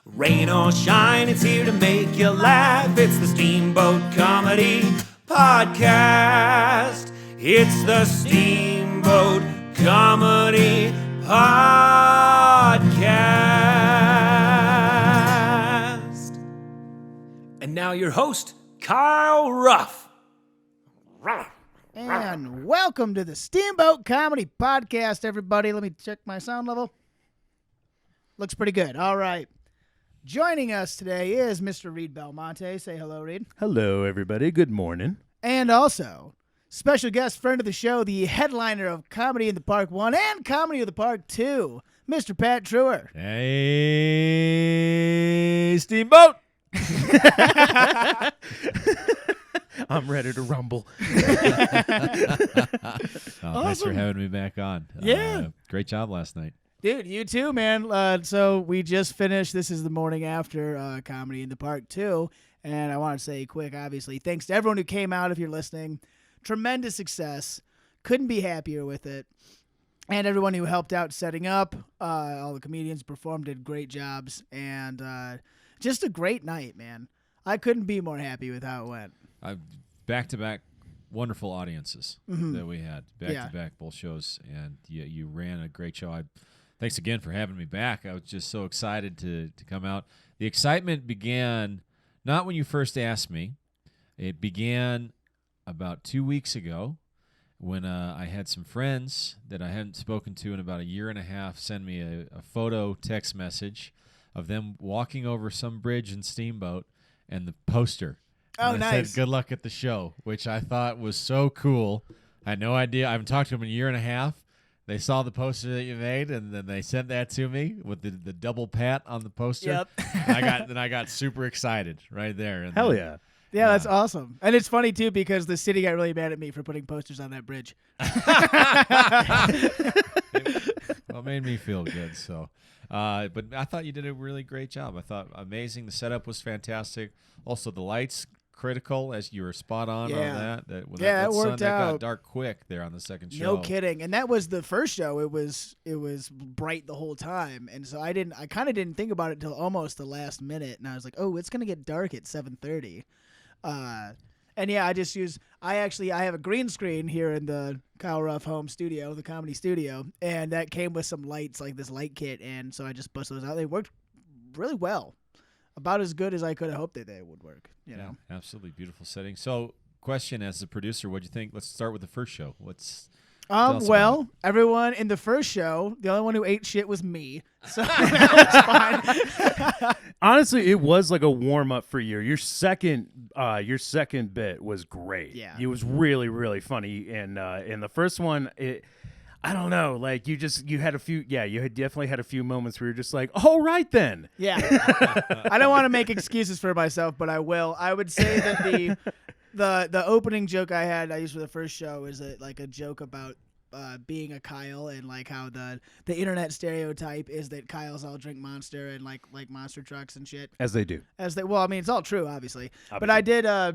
Rain or shine, it's here to make you laugh. It's the Steamboat Comedy Podcast. It's the Steamboat Comedy Podcast. And now your host, Kyle Ruff. And welcome to the Steamboat Comedy Podcast, everybody. Let me check my sound level. Looks pretty good. All right. Joining us today is Mr. Reed Belmonte. Say hello, Reed. Hello, everybody. Good morning. And also, special guest friend of the show, the headliner of Comedy in the Park 1 and Comedy in the Park 2, Mr. Pat Treuer. Hey, Steamboat. I'm ready to rumble. Thanks for having me back on. Yeah. Great job last night. Dude, you too, man. So we just finished. This is the morning after Comedy in the Park 2. And I want to say quick, obviously, thanks to everyone who came out if you're listening. Tremendous success. Couldn't be happier with it. And everyone who helped out setting up. All the comedians performed, did great jobs. And just a great night, man. I couldn't be more happy with how it went. Back-to-back wonderful audiences that we had. Back-to-back both shows. And you ran a great show. Thanks again for having me back. I was just so excited to come out. The excitement began not when you first asked me. It began about 2 weeks ago when I had some friends that I hadn't spoken to in about a year and a half send me a photo text message of them walking over some bridge in Steamboat and the poster. Oh, and I nice. said, good luck at the show, which I thought was so cool. I had no idea. I haven't talked to them in a year and a half. They saw the poster that you made, and then they sent that to me with the double pat on the poster. Yep. I got super excited right there. And Hell then, yeah. Yeah, that's awesome. And it's funny, too, because the city got really mad at me for putting posters on that bridge. Well, it made me feel good. So, but I thought you did a really great job. I thought amazing. The setup was fantastic. Also, the lights critical, as you were spot on that. It worked out. That got dark quick there on the second show. No kidding. And that was the first show. It was bright the whole time. And so I kind of didn't think about it until almost the last minute. And I was like, oh, it's going to get dark at 7:30. And yeah, I have a green screen here in the Kyle Ruff home studio, the comedy studio. And that came with some lights, like this light kit. And so I just busted those out. They worked really well. About as good as I could have hoped that they would work. You know? Absolutely beautiful setting. So, question as the producer, what'd you think? Let's start with the first show. Well, everyone in the first show, the only one who ate shit was me. So that was fine. Honestly, it was like a warm up for you. Your second bit was great. Yeah. It was really, really funny. And in the first one, I don't know, like you had you had definitely had a few moments where you're just like, all right then. Yeah. I don't want to make excuses for myself, but I will. I would say that the opening joke I used for the first show is like a joke about being a Kyle and like how the internet stereotype is that Kyles all drink Monster and like monster trucks and shit. As they do. Well, I mean, it's all true, obviously. But I did a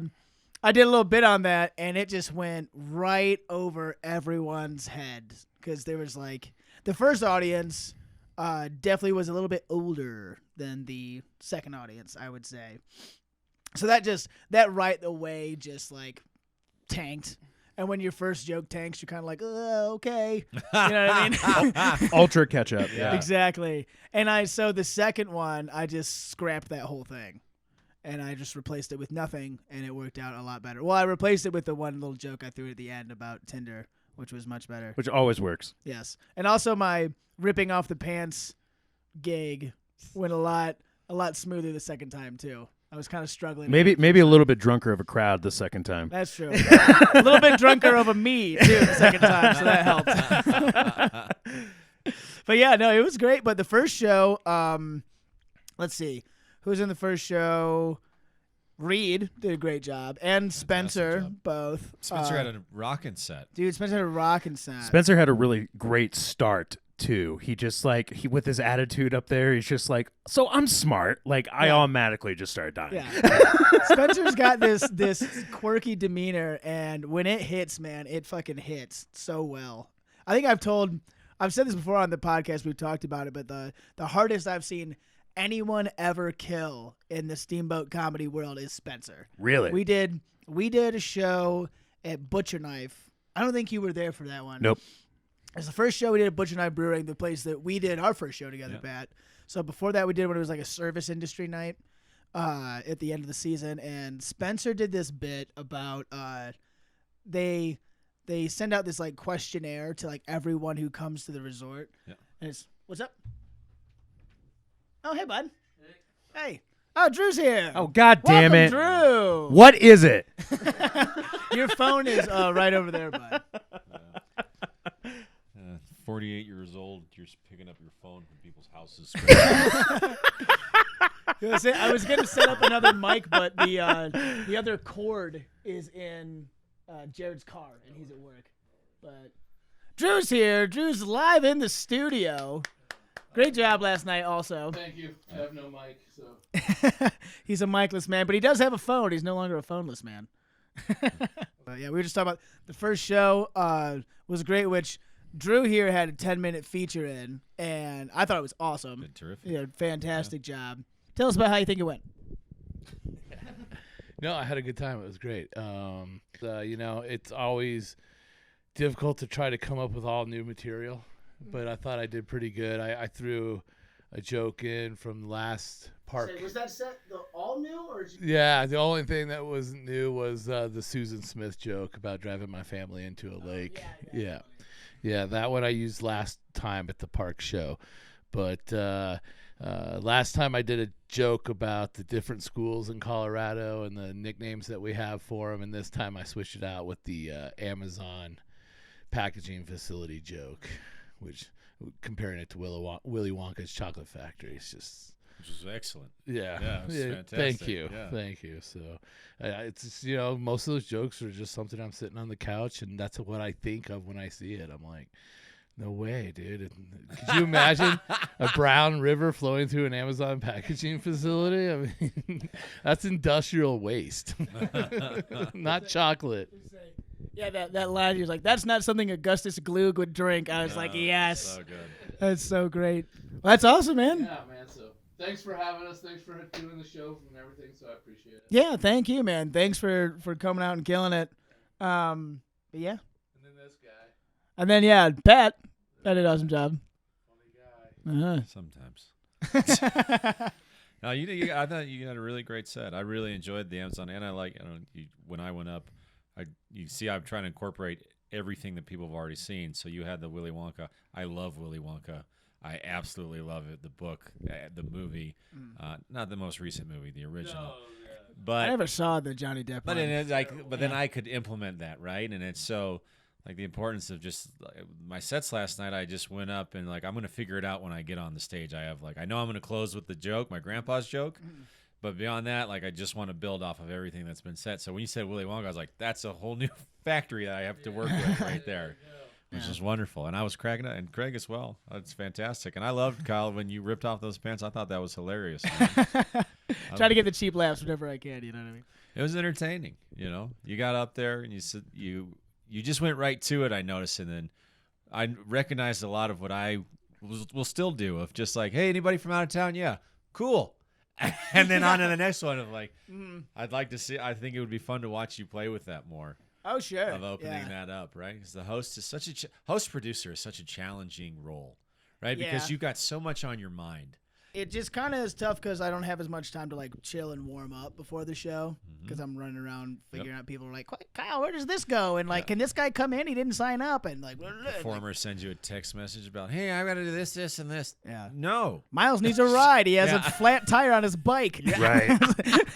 little bit on that, and it just went right over everyone's head because there was like the first audience definitely was a little bit older than the second audience, I would say. So that right away just like tanked. And when your first joke tanks, you're kind of like, okay. You know what I mean? Ultra catch up. Yeah. Exactly. And so the second one, I just scrapped that whole thing. And I just replaced it with nothing, and it worked out a lot better. Well, I replaced it with the one little joke I threw at the end about Tinder, which was much better. Which always works. Yes. And also my ripping off the pants gig went a lot smoother the second time, too. I was kind of struggling. Maybe a little bit drunker of a crowd the second time. That's true. A little bit drunker of a me, too, the second time, so that helped. But, yeah, no, it was great. But the first show, let's see. Who was in the first show? Reed did a great job. And Spencer, both. Spencer had a rockin' set. Dude, Spencer had a rockin' set. Spencer had a really great start, too. He just with his attitude up there, he's just like, so I'm smart. Like, I automatically just started dying. Yeah. Spencer's got this quirky demeanor, and when it hits, man, it fucking hits so well. I think I've said this before on the podcast, we've talked about it, but the hardest I've seen anyone ever kill in the steamboat comedy world is Spencer. Really? We did a show at Butcher Knife. I don't think you were there for that one. Nope. It's the first show we did at Butcher Knife Brewing, the place that we did our first show together, Pat. So before that, we did when it was like a service industry night at the end of the season. And Spencer did this bit about they send out this like questionnaire to like everyone who comes to the resort. Yeah. And it's, what's up? Oh, hey, bud. Hey. Oh, Drew's here. Oh, God damn Welcome, it. Drew. What is it? Your phone is right over there, bud. 48 years old, you're picking up your phone from people's houses. I was going to set up another mic, but the other cord is in Jared's car, and he's at work. But Drew's here. Drew's live in the studio. Great job last night also. Thank you. I have no mic, so. He's a micless man, but he does have a phone. He's no longer a phoneless man. But yeah, we were just talking about the first show was great, which Drew here had a 10-minute feature in, and I thought it was awesome. Been terrific. Yeah, fantastic job. Tell us about how you think it went. No, I had a good time. It was great. It's always difficult to try to come up with all new material, but I thought I did pretty good. I threw a joke in from last park. Was that set all new? Yeah, the only thing that wasn't new was the Susan Smith joke about driving my family into a lake. Yeah, that one I used last time at the park show. But last time I did a joke about the different schools in Colorado and the nicknames that we have for them, and this time I switched it out with the Amazon packaging facility joke, which comparing it to Willy Wonka's chocolate factory. It's just... Which was excellent. Yeah, it was fantastic. Thank you. Yeah. Thank you. So it's just, most of those jokes are just something I'm sitting on the couch, and that's what I think of when I see it. I'm like, no way, dude. Could you imagine a brown river flowing through an Amazon packaging facility? I mean, that's industrial waste, not chocolate. Yeah, that line, he was like, that's not something Augustus Gloog would drink. I was like, yes. So good. That's so great. Well, that's awesome, man. Yeah, man. So thanks for having us. Thanks for doing the show and everything. So I appreciate it. Yeah, thank you, man. Thanks for coming out and killing it. But yeah. And then this guy. And then, yeah, Pat did an awesome job. Funny guy. Sometimes. No, I thought you had a really great set. I really enjoyed the Amazon, and I like when I went up. I'm trying to incorporate everything that people have already seen. So you had the Willy Wonka. I love Willy Wonka. I absolutely love it. The book, the movie, not the most recent movie, the original. No, yeah. But I never saw the Johnny Depp But one. then I could implement that, right? And it's so like the importance of just my sets last night. I just went up and I'm gonna figure it out when I get on the stage. I know I'm gonna close with the joke, my grandpa's joke. But beyond that, I just want to build off of everything that's been set. So when you said Willy Wonka, I was like, that's a whole new factory that I have to work with right there, which is wonderful. And I was cracking it, and Craig as well. That's fantastic. And I loved, Kyle, when you ripped off those pants. I thought that was hilarious. Try to get the cheap laughs whenever I can, you know what I mean? It was entertaining, You got up there, and you just went right to it, I noticed. And then I recognized a lot of what I will still do of just hey, anybody from out of town? Yeah, cool. And then on to the next one of I'd like to see. I think it would be fun to watch you play with that more. Oh sure. Of opening that up, right? Because the host is host producer is such a challenging role, right? Yeah. Because you've got so much on your mind. It just kind of is tough because I don't have as much time to chill and warm up before the show because I'm running around figuring out people are like, Kyle, where does this go? And can this guy come in? He didn't sign up. And the performer sends you a text message about, hey, I got to do this, this, and this. Yeah. No. Miles needs a ride. He has a flat tire on his bike. Right.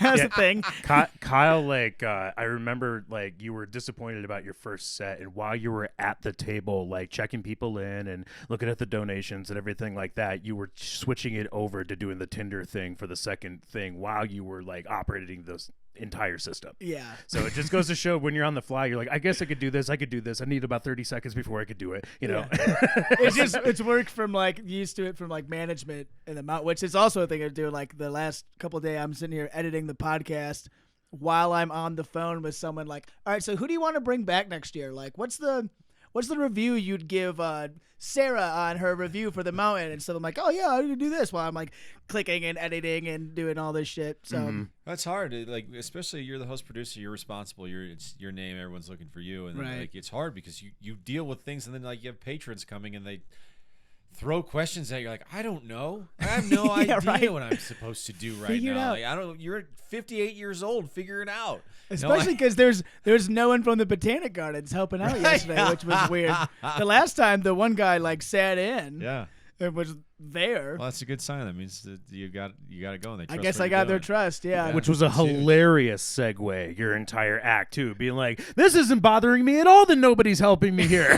That's the thing. Kyle, I remember you were disappointed about your first set, and while you were at the table, checking people in and looking at the donations and everything like that, you were switching it over to doing the Tinder thing for the second thing while you were operating this entire system. Yeah. So it just goes to show when you're on the fly, you're like, I guess I could do this. I could do this. I need about 30 seconds before I could do it. You know, it's worked from used to it from management and the amount, which is also a thing I do. The last couple of days, I'm sitting here editing the podcast while I'm on the phone with someone. All right, so who do you want to bring back next year? What's the what's the review you'd give Sarah on her review for The Mountain? And so I'm like, oh yeah, I can do this while I'm like clicking and editing and doing all this shit. So that's hard. Like, especially you're the host producer, you're responsible. It's your name. Everyone's looking for you, and then, like it's hard because you deal with things, and then like you have patrons coming and they throw questions at you. Like, I don't know. I have no idea what I'm supposed to do right Figure now. it out. Like, I don't. You're 58 years old. Figure it out. Especially because there's no one from the Botanic Gardens helping out yesterday, which was weird. The last time, the one guy like sat in. Yeah. It was there. Well, that's a good sign. That means that you got to go. And they I trust guess what I you're got their doing. trust. Yeah. Which was a hilarious segue, your entire act, too. Being like, this isn't bothering me at all that nobody's helping me here.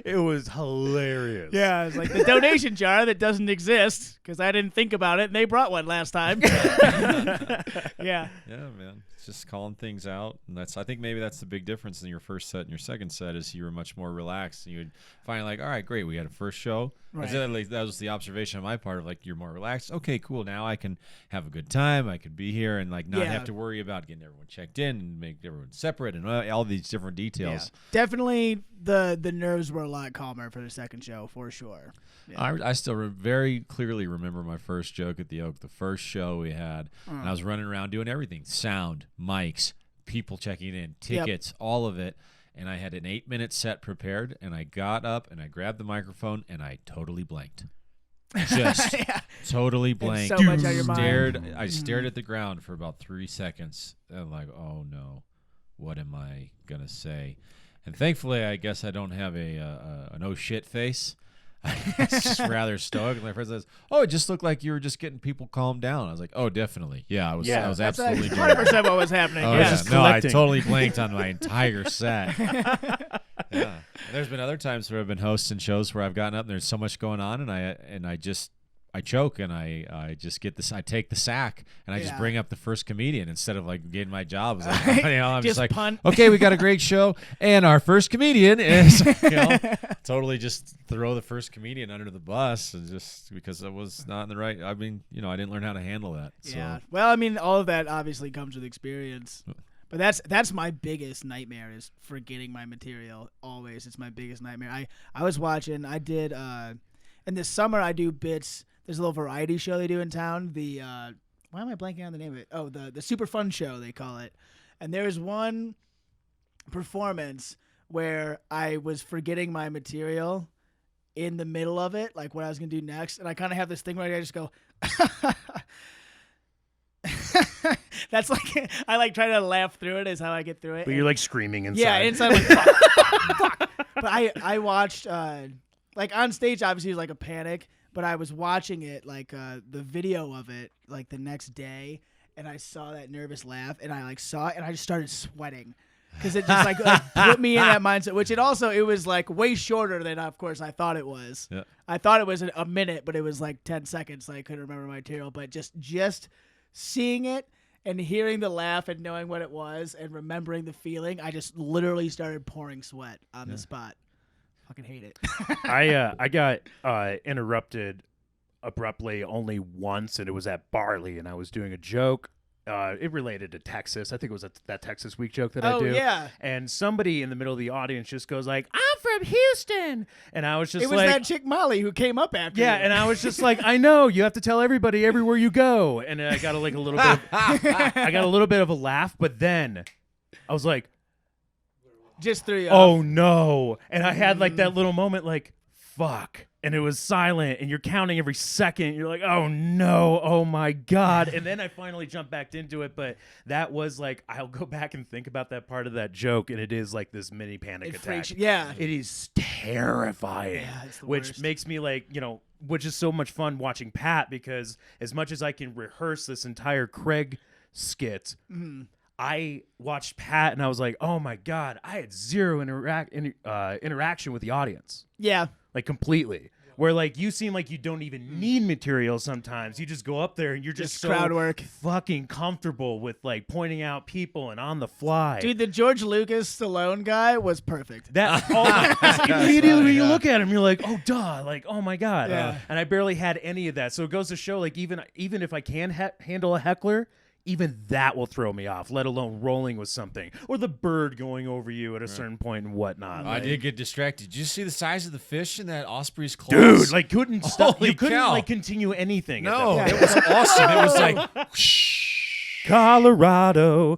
It was hilarious. Yeah, it's like the donation jar that doesn't exist because I didn't think about it and they brought one last time. Yeah. Yeah, man. It's just calling things out, and I think maybe that's the big difference in your first set and your second set is you were much more relaxed, and you would find like, all right, great, we had a first show. Right. That was the observation on my part of like, you're more relaxed. Okay, cool. Now I can have a good time. I could be here and like not have to worry about getting everyone checked in and make everyone separate and all these different details. Yeah. Definitely the nerves were a lot calmer for the second show for sure. Yeah. I still very clearly remember my first joke at the Oak, the first show we had, and I was running around doing everything: sound, mics, people checking in, tickets, all of it. And I had an 8-minute set prepared, and I got up and I grabbed the microphone and I totally blanked. Just totally blanked. So much on your mind. I stared at the ground for about 3 seconds. And I'm like, oh no, what am I gonna say? And thankfully, I guess I don't have an oh shit face. It's just rather stoic. And my friend says, "Oh, it just looked like you were just getting people calmed down." I was like, "Oh, definitely, yeah, I was absolutely doing 100% what was happening. Oh, Yeah. no, I totally blanked on my entire set." Yeah, and there's been other times where I've been hosting shows where I've gotten up and there's so much going on, and I choke and I just get this. I take the sack and I just bring up the first comedian instead of like getting my job. It's like, I'm just like, punt. okay, we got a great show, and our first comedian is totally just throw the first comedian under the bus, and just because I was not in the right. I mean, I didn't learn how to handle that. Yeah. So. Well, I mean, all of that obviously comes with experience. But that's my biggest nightmare is forgetting my material. Always, it's my biggest nightmare. I was watching. I did in the summer. I do bits. There's a little variety show they do in town. The why am I blanking on the name of it? Oh, the Super Fun Show they call it. And there's one performance where I was forgetting my material in the middle of it, like what I was gonna do next, and I kind of have this thing where I just go. That's like I like try to laugh through it is how I get through it. But you're like screaming inside. Yeah, inside like fuck. But I watched like on stage obviously it was like a panic, but I was watching it like the video of it like the next day, and I saw that nervous laugh, and I like saw it, and I just started sweating because it just like put me in that mindset. Which it was like way shorter than of course I thought it was. Yeah. I thought it was a minute, but it was like 10 seconds. So I couldn't remember my material, but just seeing it and hearing the laugh and knowing what it was and remembering the feeling, I just literally started pouring sweat on the spot. Fucking hate it. I got interrupted abruptly only once, and it was at Barley, and I was doing a joke. It related to Texas. I think it was that Texas Week joke that I do. Oh, yeah. And somebody in the middle of the audience just goes like, "I'm from Houston," and I was just It was like, that chick Molly who came up after yeah, you. and I was just like, I know you have to tell everybody everywhere you go, and I got a little bit of a laugh, but then I was like, just threw you oh off. no, and I had like that little moment like, fuck. And it was silent, and you're counting every second. You're like, oh no, oh my God. And then I finally jumped back into it, but that was like, I'll go back and think about that part of that joke, and it is like this mini panic attack. Freaks you. Yeah. It is terrifying, Yeah, it's the which worst. makes me like, which is so much fun watching Pat, because as much as I can rehearse this entire Craig skit, I watched Pat and I was like, oh my God, I had zero interaction with the audience. Yeah. Like completely. Where like you seem like you don't even need material sometimes. You just go up there and you're just so crowd work. fucking comfortable with like pointing out people and on the fly. Dude, the George Lucas Stallone guy was perfect. That immediately when you look at him, you're like, oh duh, like oh my God. Yeah. And I barely had any of that. So it goes to show like even if I can handle a heckler, even that will throw me off, let alone rolling with something or the bird going over you at a certain point and whatnot. I did get distracted. Did you see the size of the fish in that osprey's claws? Dude, like couldn't stop. Holy You couldn't cow. like continue anything. No, at that it was awesome. It was like, Colorado.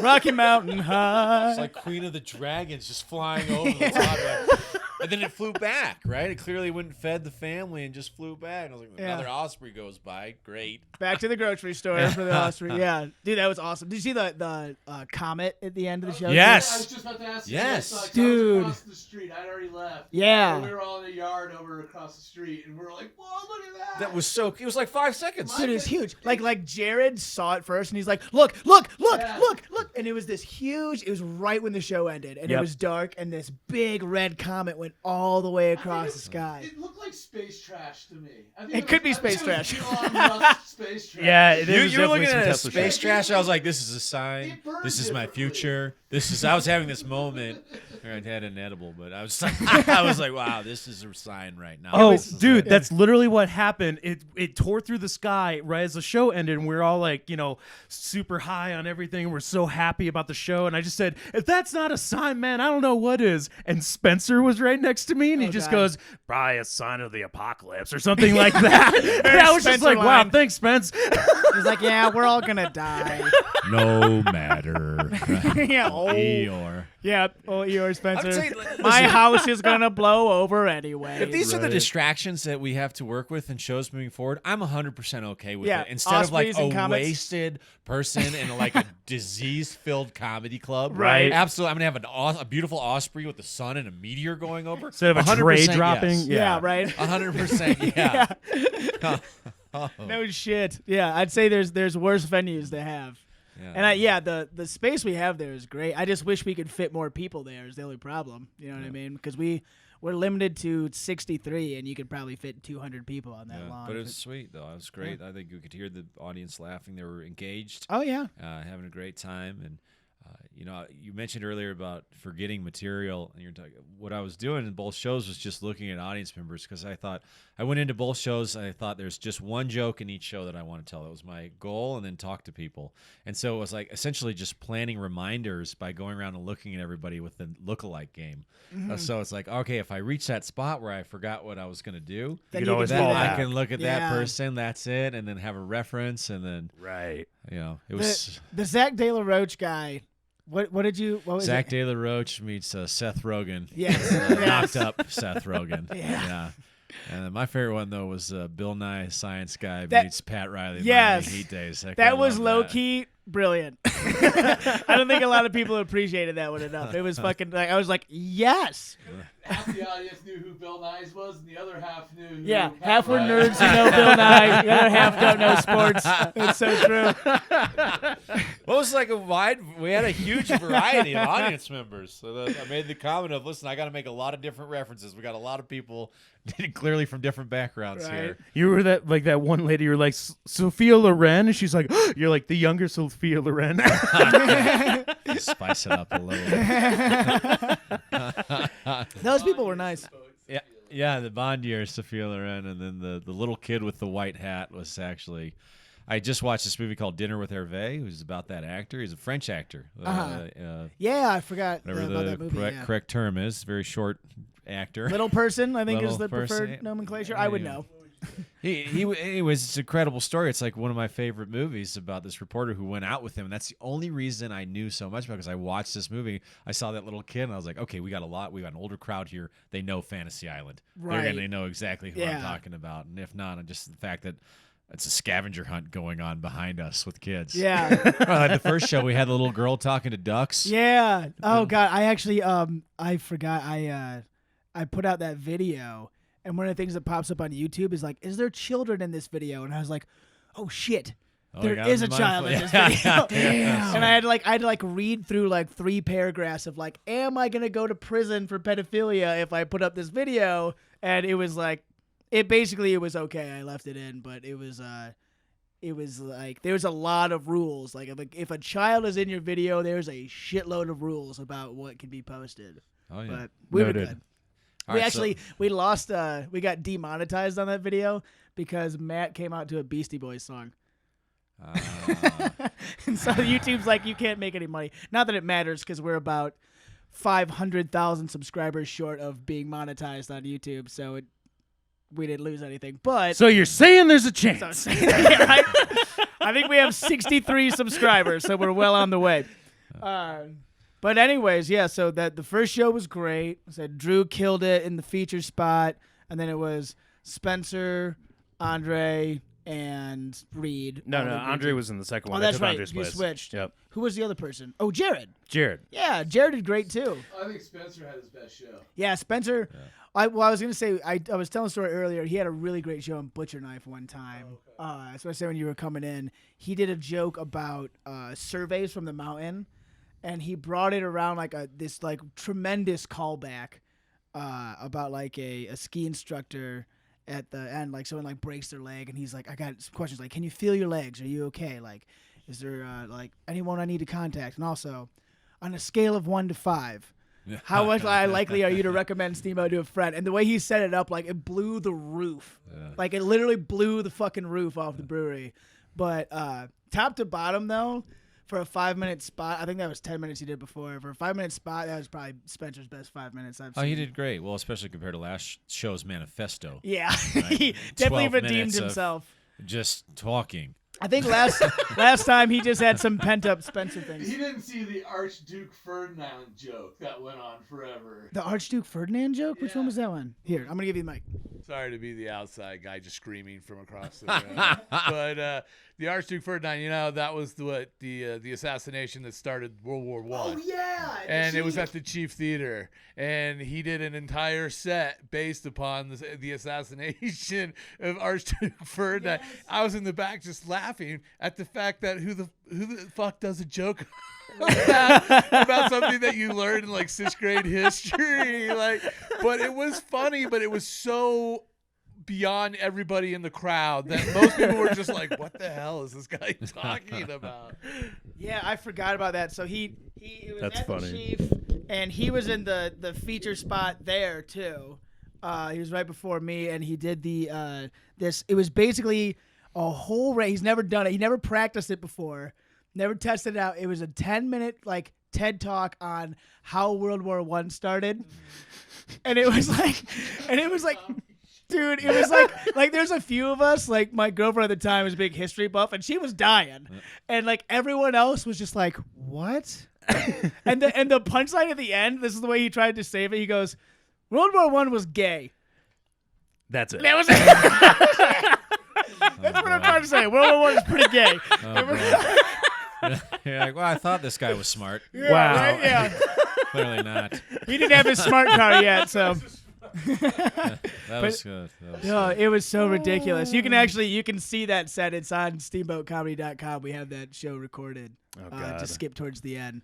Rocky Mountain High. it's like Queen of the Dragons just flying over the top. Like, and then it flew back, right? It clearly went and fed the family and just flew back. And I was like, another osprey goes by. Great. Back to the grocery store for the osprey. Yeah, dude, that was awesome. Did you see the comet at the end of the show? Yes. I was just about to ask Yes. you. I was Dude. across the street. I'd already left. Yeah. And we were all in a yard over across the street, and we were like, "Whoa, look at that!" That was so. It was like 5 seconds. Dude, it was huge. Like Jared saw it first, and he's like, "Look, look, look, Yeah. look, look!" And it was this huge. It was right when the show ended, and it Yep. was dark, and this big red comet went all the way I think across the sky. It looked like space trash to me. I think It could be was- I space think it was trash. Elon Musk's space trash. Yeah, it is You were definitely looking some at Tesla space shit. trash. I was like, "This is a sign. It burned This is my differently. future. This is." I was having this moment. I had an edible, but I was like, I was like, "Wow, this is a sign right now." Oh, This is dude, it. that's literally what happened. It tore through the sky right as the show ended, and we were all like, super high on everything. We're so happy about the show, and I just said, "If that's not a sign, man, I don't know what is." And Spencer was right next to me, and he just God. goes, "Probably a sign of the apocalypse or something like that." And I was just Spencer like, "Wow, line. thanks, Spence." He's like, "Yeah, we're all gonna die." no matter. Yeah, oh. Eeyore. Yeah, oh, Eeyore Spencer. I'm saying, My listen. house is gonna blow over anyway. If these are the Right. distractions that we have to work with in shows moving forward, I'm 100% okay with Yeah, it. Instead of like ospreys a and comets. wasted person in like a disease-filled comedy club, Right. Absolutely, I'm gonna have a beautiful osprey with the sun and a meteor going over Instead of a 100% tray yes. dropping. yeah, right. 100%, yeah. No shit. Yeah, I'd say there's worse venues to have. And the space we have there is great. I just wish we could fit more people there. Is the only problem. You know what I mean? Because we're limited to 63, and you could probably fit 200 people on that lawn. But it was sweet though. It was great. I think you could hear the audience laughing. They were engaged, Oh yeah. having a great time. And you mentioned earlier about forgetting material, and you're talking. What I was doing in both shows was just looking at audience members, because I went into both shows and I thought there's just one joke in each show that I want to tell. That was my goal, and then talk to people. And so it was like essentially just planning reminders by going around and looking at everybody with the look-alike game. So it's like, okay, if I reach that spot where I forgot what I was going to do, Then could you always can fall do I that. back. can look at Yeah. that person. That's it, and then have a reference, and then Right. it was. The Zach De La Roche guy. What was Zach it? De La Roche meets Seth Rogen. Yes. Knocked up Seth Rogen. Yeah. And my favorite one though was Bill Nye Science Guy That- meets Pat Riley. Yes. Miami Heat Days. Heck, I That was love low that. key brilliant. I don't think a lot of people appreciated that one enough. It was fucking like I was like, yes. Half the audience knew who Bill Nye was, and the other half knew. Who Yeah, Pat half were Riley nerds who know Bill Nye, the other half don't know sports. It's so true. Well, it was like we had a huge variety of audience members. So I made the comment of, listen, I got to make a lot of different references. We got a lot of people clearly from different backgrounds Right. here. You were that one lady. You were like Sophia Loren, and she's like, you're like the younger Sophia Loren. Spice it up a little bit. Those people were nice. Yeah, the Bond year, Sophia Loren, and then the little kid with the white hat was actually. I just watched this movie called Dinner with Hervé, who's about that actor. He's a French actor. Yeah, I forgot Whatever about the that movie. yeah. correct term is, very short actor. Little person, I think, is Little the person. preferred nomenclature. I would know. It was it's an incredible story. It's like one of my favorite movies about this reporter who went out with him. And that's the only reason I knew so much about it, because I watched this movie. I saw that little kid, and I was like, okay, we got an older crowd here. They know Fantasy Island. Right. They know exactly who Yeah. I'm talking about. And if not, just the fact that it's a scavenger hunt going on behind us with kids. Yeah. Like the first show, we had the little girl talking to ducks. Yeah. Oh God, I actually I forgot I put out that video, and one of the things that pops up on YouTube is like, is there children in this video? And I was like, oh shit. Oh, There yeah, is a my child in fault. this Yeah. video. Damn. And I had to read through like 3 paragraphs of like, am I gonna go to prison for pedophilia if I put up this video? And it was like, it was okay. I left it in, but it was like there's a lot of rules. Like if a child is in your video, there's a shitload of rules about what can be posted. Oh, yeah. But we were Noted. good. All right, so- We lost. We got demonetized on that video because Matt came out to a Beastie Boys song. And so YouTube's like, you can't make any money. Not that it matters because we're about 500,000 subscribers short of being monetized on YouTube, so we didn't lose anything. But So you're saying there's a chance? so, yeah, right? I think we have 63 subscribers, so we're well on the way. But anyways, yeah. So that the first show was great. I said Drew killed it in the feature spot, and then it was Spencer, Andre, and Reed. No, Andre was in the second one. Oh, that's I took right. Andre's You place. switched. Yep. Who was the other person? Oh, Jared. Jared. Yeah, Jared did great too. I think Spencer had his best show. Yeah, Spencer. Yeah. I was gonna say I was telling a story earlier. He had a really great show on Butcher Knife one time. So I said when you were coming in, he did a joke about surveys from the mountain, and he brought it around like this tremendous callback about like a ski instructor at the end, like someone like breaks their leg, and he's like, I got some questions like, can you feel your legs? Are you okay? Like, is there like anyone I need to contact? And also, on a scale of 1 to 5. How much likely are you to recommend Steamboat to a friend? And the way he set it up, like, it blew the roof. Yeah. Like, it literally blew the fucking roof off the brewery. But top to bottom, though, for a 5-minute spot, I think that was 10 minutes he did before. For a 5-minute spot, that was probably Spencer's best 5 minutes I've seen. Oh, he did great. Well, especially compared to last show's manifesto. Yeah. Right? He definitely redeemed himself. Just talking. I think last time he just had some pent-up Spencer things. He didn't see the Archduke Ferdinand joke that went on forever. The Archduke Ferdinand joke? Which one was that one? Here, I'm going to give you the mic. Sorry to be the outside guy just screaming from across the room. But the Archduke Ferdinand, that was the assassination that started World War I. Oh, yeah. And it was at the Chief Theater. And he did an entire set based upon the assassination of Archduke Ferdinand. Yes. I was in the back just laughing at the fact that who the fuck does a joke about something that you learned in like 6th grade history. But it was funny, but it was so beyond everybody in the crowd that most people were just like, what the hell is this guy talking about? Yeah, I forgot about that. So he was That's at funny. the Chief, and he was in the feature spot there too. He was right before me, and he did the it was basically a whole race. He's never done it. He never practiced it before. Never tested it out. It was a 10-minute like TED talk on how World War I started, and it was like, dude, it was like there's a few of us, like my girlfriend at the time was a big history buff, and she was dying, and like everyone else was just like, what? and the punchline at the end, this is the way he tried to save it. He goes, World War I was gay. That's it. That was it. That's what I'm trying to say. World War I was pretty gay. You're like, well, I thought this guy was smart. Yeah, wow. Right? Yeah. Clearly not. He didn't have his smart car yet, so. That was good. It was so ridiculous. You can see that set. It's on steamboatcomedy.com. We have that show recorded. Oh, God. To skip towards the end.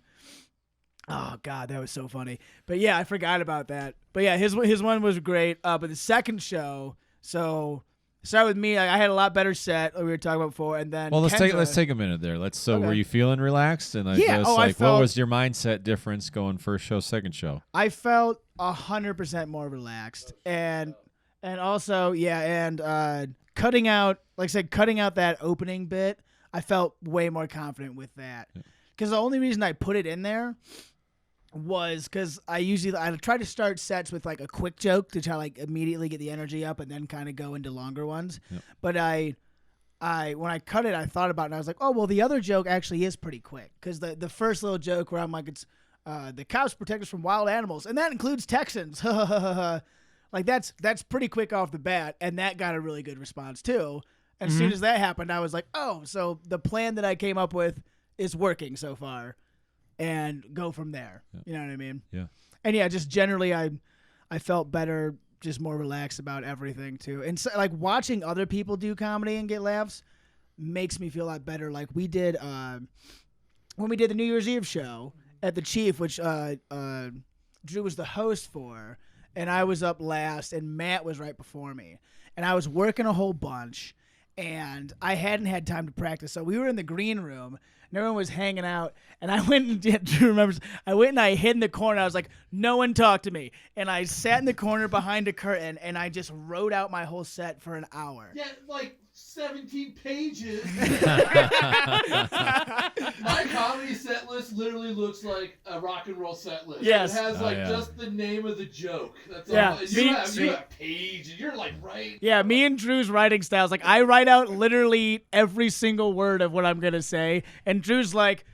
Oh, God, that was so funny. But, yeah, I forgot about that. But, yeah, his one was great. But the second show, so start with me. I had a lot better set, like we were talking about before. And then let's take a minute there. Okay. Were you feeling relaxed? And what was your mindset difference going first show, second show? I felt 100% more relaxed. And also, cutting out that opening bit, I felt way more confident with that. Because the only reason I put it in there was because I try to start sets with like a quick joke to try like immediately get the energy up and then kind of go into longer ones. Yep. But when I cut it, I thought about it and I was like, oh, well, the other joke actually is pretty quick. Because the first little joke where I'm like, it's the cows protect us from wild animals, and that includes Texans. Like that's pretty quick off the bat, and that got a really good response too. And as soon as that happened, I was like, oh, so the plan that I came up with is working so far. And go from there. Yeah. You know what I mean? Yeah. And yeah, just generally I felt better, just more relaxed about everything too. And so, like watching other people do comedy and get laughs makes me feel a lot better. Like we did when we did the New Year's Eve show at the Chief, which Drew was the host for, and I was up last and Matt was right before me. And I was working a whole bunch and I hadn't had time to practice. So we were in the green room and everyone was hanging out, and I went and Drew remembers. I went and I hid in the corner. I was like, "No one talk to me," and I sat in the corner behind a curtain, and I just wrote out my whole set for an hour. Yeah, like 17 pages. My comedy set list literally looks like a rock and roll set list. Yes. It has just the name of the joke. That's all. Yeah. You have pages. You're like, right? Yeah, me and Drew's writing styles, like I write out literally every single word of what I'm gonna say, and Drew's like,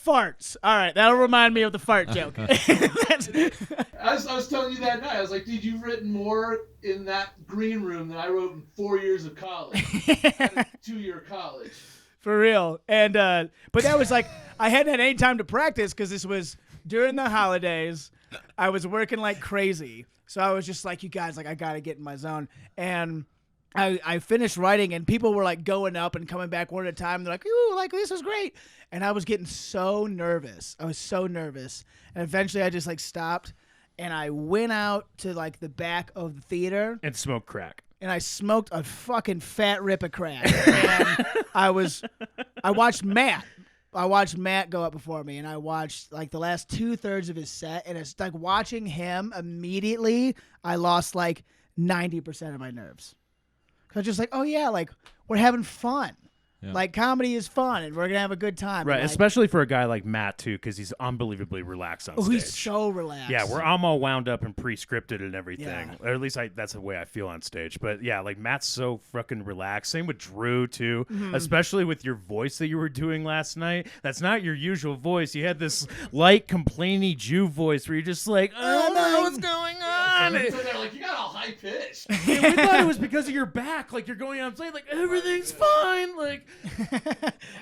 farts. All right, that'll remind me of the fart joke. I was telling you that night, I was like, dude, you've written more in that green room than I wrote in 4 years of college. 2-year college. For real. And but that was like, I hadn't had any time to practice because this was during the holidays. I was working like crazy. So I was just like, you guys, like, I got to get in my zone. And I finished writing, and people were like going up and coming back one at a time. They're like, ooh, like, this was great. And I was getting so nervous. I was so nervous. And eventually I just like stopped, and I went out to like the back of the theater. And smoke crack. And I smoked a fucking fat rip of crack. And I watched Matt. I watched Matt go up before me, and I watched like the last 2/3 of his set, and it's like watching him immediately, I lost like 90% of my nerves. Cause I was just like, oh yeah, like we're having fun. Yeah. Like comedy is fun, and we're gonna have a good time. Right, like, especially for a guy like Matt too, because he's unbelievably relaxed on stage. Oh, he's so relaxed. Yeah, I'm all wound up and pre-scripted and everything. Yeah. Or at least that's the way I feel on stage. But yeah, like Matt's so fucking relaxed. Same with Drew too, especially with your voice that you were doing last night. That's not your usual voice. You had this light, complainy Jew voice where you're just like, I don't know what's going on. So they're like, you got all high pitched. Yeah, we thought it was because of your back. Like you're going on stage, like everything's fine. Like.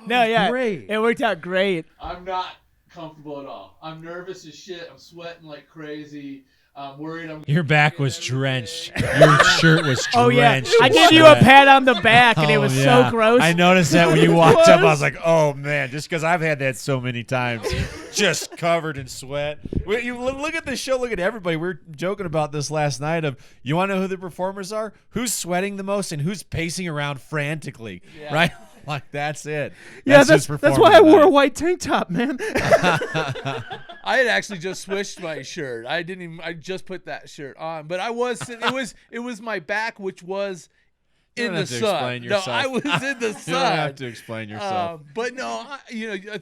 No, yeah, great. It worked out great. I'm not comfortable at all. I'm nervous as shit. I'm sweating like crazy. I'm worried. Your back was drenched. Your shirt was drenched. Oh yeah, I gave you a pat on the back, and it was so gross. I noticed that when you walked up. I was like, oh man, just because I've had that so many times, just covered in sweat. You look at the show. Look at everybody. We were joking about this last night. Of you want to know who the performers are? Who's sweating the most and who's pacing around frantically? Yeah. Right. Like that's it. That's why I wore a white tank top, man. I had actually just switched my shirt. I just put that shirt on, but it was my back, which was in the sun. No, I was in the sun. You don't have to explain yourself. But no,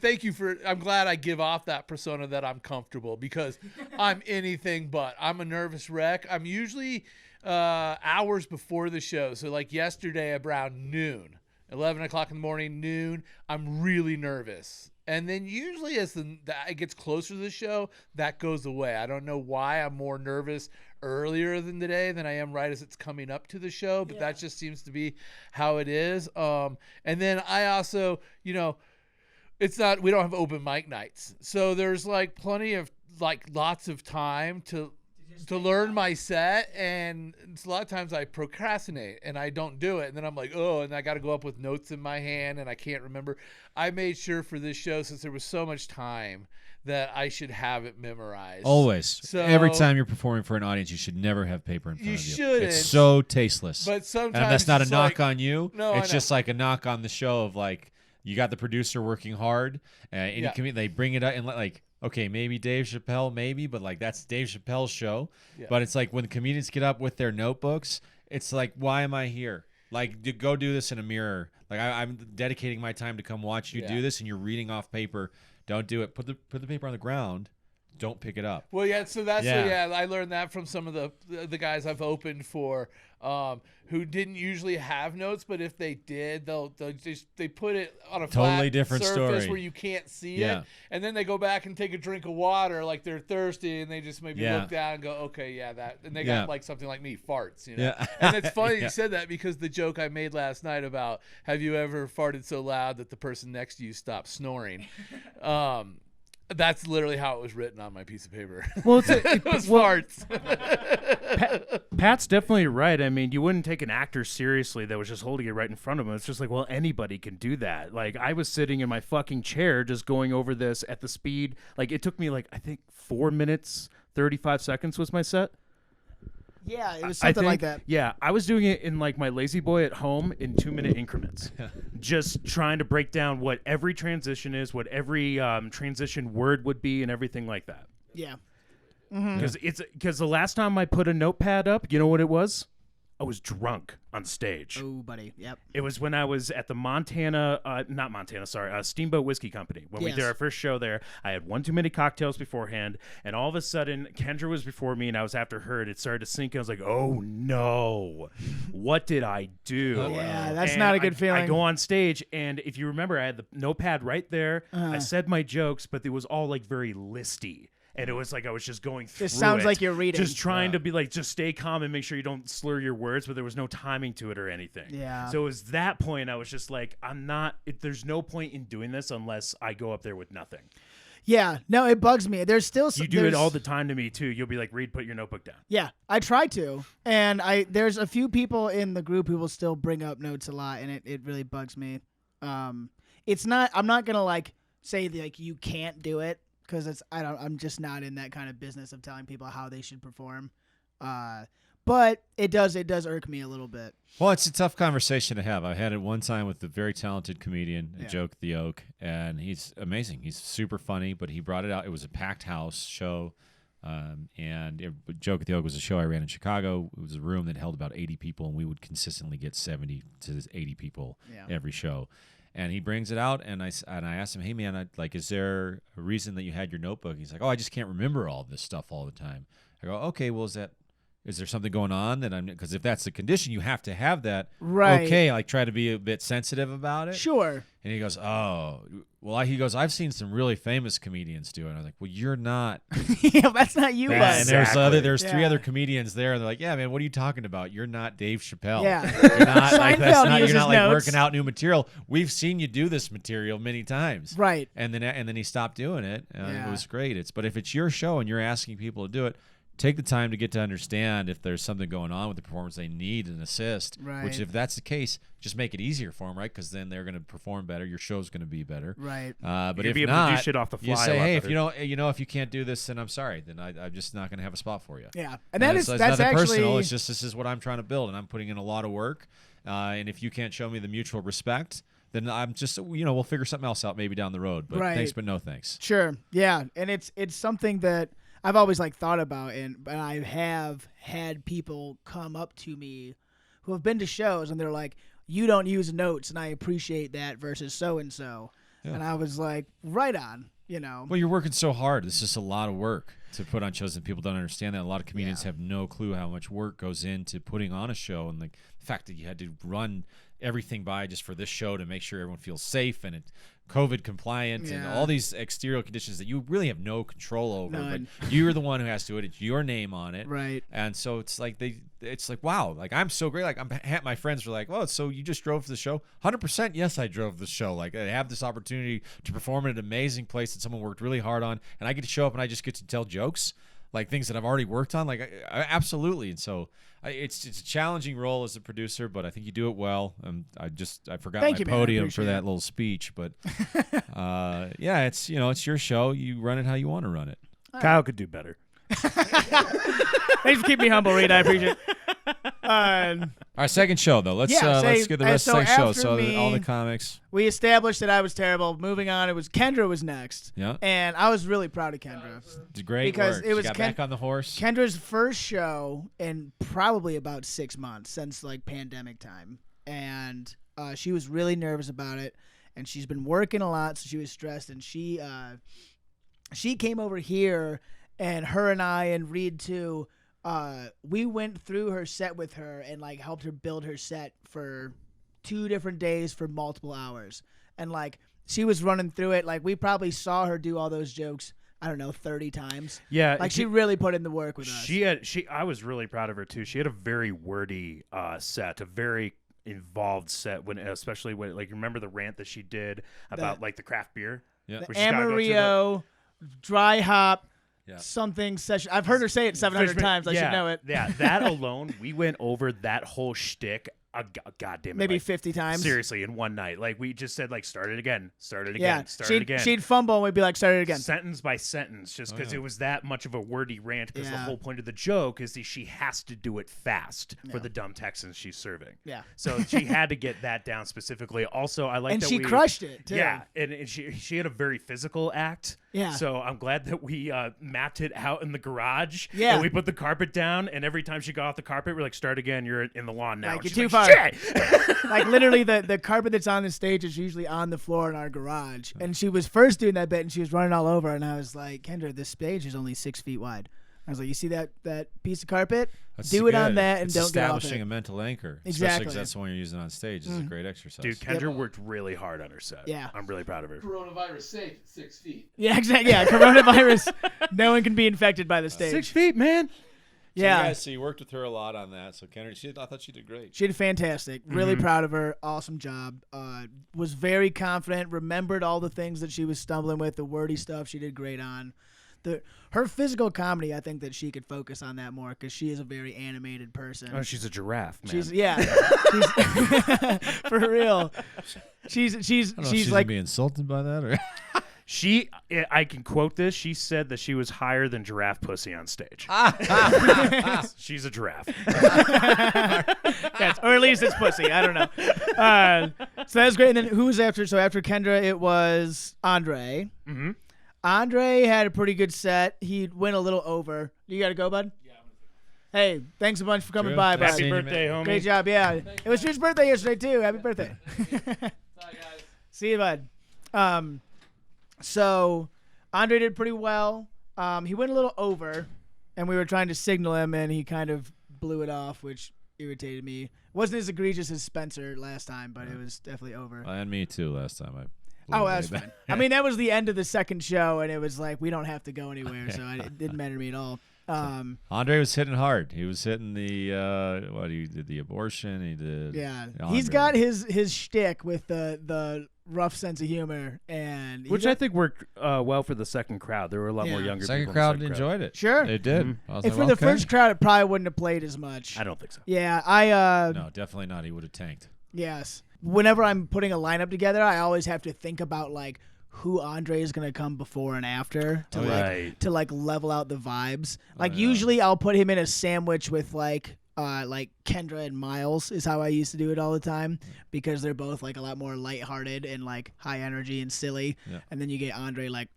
thank you I'm glad I give off that persona that I'm comfortable, because I'm anything but. I'm a nervous wreck. I'm usually hours before the show. So like yesterday around noon. 11 o'clock in the morning, noon, I'm really nervous. And then usually as it gets closer to the show, that goes away. I don't know why I'm more nervous earlier than today than I am right as it's coming up to the show, but that just seems to be how it is. And then I also, we don't have open mic nights. So there's like plenty of like lots of time to learn my set, and a lot of times I procrastinate and I don't do it, and then I'm like, oh, and I got to go up with notes in my hand and I can't remember. I made sure for this show, since there was so much time, that I should have it memorized. Always. So every time you're performing for an audience, you should never have paper in front of you. You shouldn't. It's so tasteless. But sometimes and that's not a it's knock like, on you. No, it's just like a knock on the show of like, you got the producer working hard, and they bring it up and like, okay, maybe Dave Chappelle, maybe, but like that's Dave Chappelle's show. Yeah. But it's like when the comedians get up with their notebooks, it's like, why am I here? Like, go do this in a mirror. Like I'm dedicating my time to come watch you do this, and you're reading off paper. Don't do it. Put the paper on the ground. Don't pick it up. Well, yeah. So that's I learned that from some of the guys I've opened for, who didn't usually have notes, but if they did, they put it on a totally flat different surface story where you can't see it, and then they go back and take a drink of water, like they're thirsty, and they just maybe look down and go, okay, that, and they got like something like me, farts, Yeah. And it's funny you said that, because the joke I made last night about have you ever farted so loud that the person next to you stopped snoring. That's literally how it was written on my piece of paper. Well, it was farts. Pat's definitely right. I mean, you wouldn't take an actor seriously that was just holding it right in front of him. It's just like, well, anybody can do that. Like, I was sitting in my fucking chair just going over this at the speed. Like, it took me like, I think 4 minutes, 35 seconds was my set. Yeah, it was something like that. Yeah, I was doing it in like my lazy boy at home in 2-minute increments, just trying to break down what every transition is, what every transition word would be, and everything like that. Yeah, because the last time I put a notepad up, you know what it was? I was drunk on stage. Oh, buddy. Yep. It was when I was at the Steamboat Whiskey Company. When we did our first show there, I had one too many cocktails beforehand, and all of a sudden, Kendra was before me, and I was after her, and it started to sink in. I was like, oh, no. What did I do? Yeah, that's And not a good feeling. I go on stage, and if you remember, I had the notepad right there. I said my jokes, but it was all, like, very listy. And it was like I was just going through it. It sounds like you're reading. Just trying to be like, just stay calm and make sure you don't slur your words, but there was no timing to it or anything. Yeah. So it was that point I was just like, there's no point in doing this unless I go up there with nothing. Yeah. No, it bugs me. There's still You do it all the time to me, too. You'll be like, Reed, put your notebook down. Yeah, I try to. And there's a few people in the group who will still bring up notes a lot, and it really bugs me. I'm not going to, like, say, like, you can't do it. Because I'm just not in that kind of business of telling people how they should perform, but it does irk me a little bit. Well, it's a tough conversation to have. I had it one time with a very talented comedian, Joke the Oak, and he's amazing. He's super funny, but he brought it out. It was a packed house show, Joke the Oak was a show I ran in Chicago. It was a room that held about 80 people, and we would consistently get 70 to 80 people every show. And he brings it out, and I asked him, hey, man, is there a reason that you had your notebook? He's like, oh, I just can't remember all this stuff all the time. I go, okay, well, is there something going on because if that's the condition, you have to have that. Right. Okay, like try to be a bit sensitive about it. Sure. And he goes, oh, well, I've seen some really famous comedians do it. And I was like, well, you're not. Yeah, that's not you, bud. And there's three other comedians there, and they're like, yeah, man, what are you talking about? You're not Dave Chappelle. Yeah. You're not like uses notes. working out new material. We've seen you do this material many times. Right. And then he stopped doing it. And it was great. But if it's your show and you're asking people to do it, take the time to get to understand if there's something going on with the performance they need an assist. Right. Which, if that's the case, just make it easier for them, right? Because then they're going to perform better. Your show's going to be better. Right. But You'll if be able not, to do shit off the fly you say, a lot hey, better. if you can't do this, then I'm sorry. Then I'm just not going to have a spot for you. Yeah, And that's nothing actually personal. It's just this is what I'm trying to build, and I'm putting in a lot of work. And if you can't show me the mutual respect, then I'm just we'll figure something else out maybe down the road. But thanks, but no thanks. Sure. Yeah, and it's something that I've always thought about, and I have had people come up to me who have been to shows, and they're like, "You don't use notes, and I appreciate that." Versus so and so, and I was like, "Right on." Well, you're working so hard. It's just a lot of work to put on shows, and people don't understand that. A lot of comedians have no clue how much work goes into putting on a show, and the fact that you had to run everything by just for this show to make sure everyone feels safe and it's COVID compliant and all these exterior conditions that you really have no control over. None. But you're the one who has to do it. It's your name on it. Right. And so it's like wow, like I'm so great. Like my friends were like, "Oh, so you just drove to the show?" 100%, yes, I drove the show. Like I have this opportunity to perform at an amazing place that someone worked really hard on, and I get to show up and I just get to tell jokes, like things that I've already worked on. Like I absolutely. And so it's a challenging role as a producer, but I think you do it well. I forgot Thank my you, man. I podium for appreciate that it. little speech, but it's it's your show. You run it how you want to run it. Kyle could do better. Thanks for keeping me humble, Reed. I appreciate it. All right, second show though. Let's get the rest of the second show. So all the comics. We established that I was terrible. Moving on, Kendra was next. Yeah. And I was really proud of Kendra. It's great because work. it was she got back on the horse. Kendra's first show in probably about 6 months since pandemic time, and she was really nervous about it, and she's been working a lot, so she was stressed, and she came over here, and her and I and Reed too. We went through her set with her and helped her build her set for 2 different days for multiple hours. And she was running through it. We probably saw her do all those jokes, I don't know, 30 times. Yeah. She really put in the work with us. I was really proud of her too. She had a very wordy set, a very involved set especially when remember the rant that she did about the craft beer? Yeah. The Amarillo, dry hop, Yeah. something session. I've heard her say it 700 times. I should know it. Yeah, that alone, we went over that whole shtick goddamn Maybe 50 times. Seriously, in one night. We just said start it again, start it Yeah, again, start it again. she'd fumble and we'd be like, start it again. Sentence by sentence, just because it was that much of a wordy rant. Because the Yeah. whole point of the joke is that she has to do it fast for the dumb Texans she's serving. Yeah. So she had to get that down specifically. Also, I like And that she crushed it, too. Yeah, and she had a very physical act. Yeah. So I'm glad that we mapped it out in the garage. Yeah. And we put the carpet down, and every time she got off the carpet, we're like, start again. You're in the lawn now. Like, And you're she's too like, far. Shit! Like literally the carpet that's on the stage is usually on the floor in our garage. And she was first doing that bit and she was running all over. And I was like, Kendra, this stage is only 6 feet wide. I was like, you see that piece of carpet? Do it on that and it's don't get off establishing it. a mental anchor. Especially Exactly. because that's the one you're using on stage. This is a great exercise. Dude, Kendra worked really hard on her set. Yeah. I'm really proud of her. Coronavirus safe at 6 feet. Yeah, exactly. Yeah, coronavirus. No one can be infected by the stage. 6 feet, man. Yeah. So you worked with her a lot on that. So Kendra, I thought she did great. She did fantastic. Really proud of her. Awesome job. Was very confident. Remembered all the things that she was stumbling with. The wordy stuff she did great on. Her physical comedy, I think that she could focus on that more because she is a very animated person. Oh, she's a giraffe, man. She's for real. She's like be insulted by that or. I can quote this. She said that she was higher than giraffe pussy on stage. She's a giraffe. yes, or at least it's pussy. I don't know. So that was great. And then who was after? So after Kendra, it was Andre. Mm-hmm. Andre had a pretty good set. He went a little over. You got to go, bud? Yeah. Hey, thanks a bunch for coming by, bud. Happy birthday, homie. Great job. Yeah. It was your birthday yesterday, too. Happy birthday. Bye, guys. See you, bud. So Andre did pretty well. He went a little over, and we were trying to signal him, and he kind of blew it off, which irritated me. It wasn't as egregious as Spencer last time, but it was definitely over. And me too last time. Oh, that was fine. I mean, that was the end of the second show, and it was like, we don't have to go anywhere, so it didn't matter to me at all. Andre was hitting hard. He was hitting the he did the abortion. He did. Yeah, Andre. he's got his shtick with the rough sense of humor, and Which I think worked well for the second crowd. There were a lot more younger Second people. crowd in the second enjoyed it. Sure. They did. Mm-hmm. I was If like, for the okay. first crowd, it probably wouldn't have played as much. I don't think so. Yeah, No, definitely not. He would have tanked. Yes. Whenever I'm putting a lineup together, I always have to think about like who Andre is gonna come before and after to like level out the vibes. Like usually I'll put him in a sandwich with like Kendra and Miles is how I used to do it all the time because they're both like a lot more lighthearted and like high energy and silly. Yeah. And then you get Andre like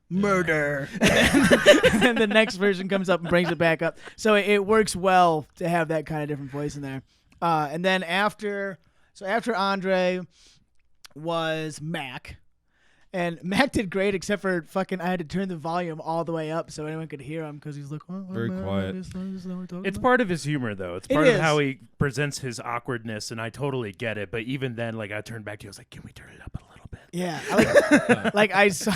murder. And then the next version comes up and brings it back up. So it works well to have that kind of different voice in there. And then after Andre was Mac. And Mac did great, except for I had to turn the volume all the way up so anyone could hear him because he's like, Very quiet. It's part of his humor, though. It's part of how he presents his awkwardness, and I totally get it. But even then, like, I turned back to you. I was like, can we turn it up a little bit? Yeah.